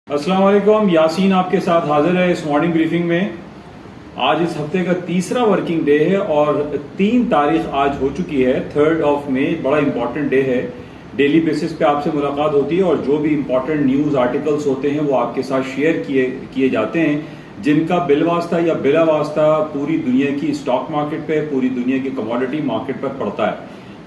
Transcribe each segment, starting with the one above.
अस्सलाम वालेकुम, यासीन आपके साथ हाजिर है इस मॉर्निंग ब्रीफिंग में। आज इस हफ्ते का तीसरा वर्किंग डे है और 3 तारीख आज हो चुकी है, 3 मई। बड़ा इंपॉर्टेंट डे है। डेली बेसिस पे आपसे मुलाकात होती है और जो भी इंपॉर्टेंट न्यूज़ आर्टिकल्स होते हैं वो आपके साथ शेयर किए जाते हैं, जिनका बिलवास्ता या बिला वास्ता पूरी दुनिया की स्टॉक मार्केट पे, पूरी दुनिया की कमोडिटी मार्केट पर पड़ता है।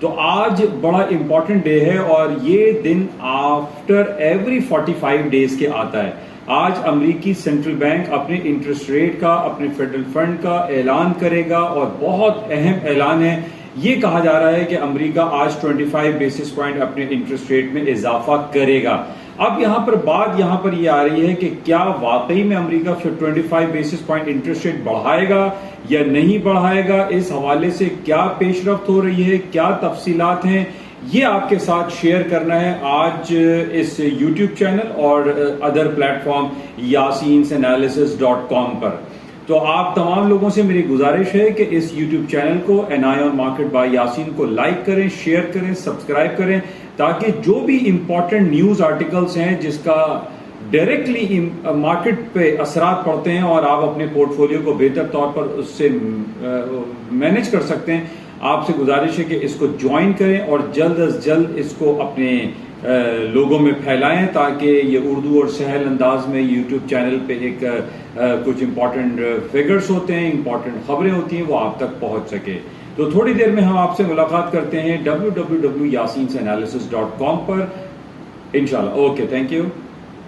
तो आज बड़ा इंपॉर्टेंट डे है और ये दिन आफ्टर एवरी 45 डेज के आता है। आज अमेरिकी सेंट्रल बैंक अपने इंटरेस्ट रेट का, अपने फेडरल फंड का ऐलान करेगा और बहुत अहम ऐलान है। ये कहा जा रहा है कि अमेरिका आज 25 बेसिस पॉइंट अपने इंटरेस्ट रेट में इजाफा करेगा। अब यहाँ पर बात ये आ रही है कि क्या वाकई में America 25 basis point interest rate बढ़ाएगा या नहीं बढ़ाएगा। इस हवाले से क्या पेशरफ्त हो रही है, क्या तफसीलात हैं, ये आपके साथ शेयर करना है आज इस YouTube चैनल और अदर प्लेटफॉर्म yasinanalysis.com पर। तो आप तमाम लोगों से मेरी गुजारिश है कि इस YouTube चैनल को N I on market by Yasin को लाइक करें, शेयर करें, सब्सक्राइब करें, ताकि जो भी इंपॉर्टेंट न्यूज आर्टिकल्स हैं जिसका डायरेक्टली मार्केट पे असरात पड़ते हैं और आप अपने पोर्टफोलियो को बेहतर तौर पर उससे मैनेज कर सकते हैं, आपसे गुजारिश है कि इसको ज्वाइन करें और जल्द अज जल्द इसको अपने लोगों में फैलाएं, ताकि ये उर्दू और सहल अंदाज में यूट्यूब चैनल पे एक कुछ इंपॉर्टेंट फिगर्स होते हैं, इंपॉर्टेंट खबरें होती हैं, वो आप तक पहुंच सके। तो थोड़ी देर में हम आपसे मुलाकात करते हैं www.yasinanalysis.com पर इंशाल्लाह। Okay, thank you.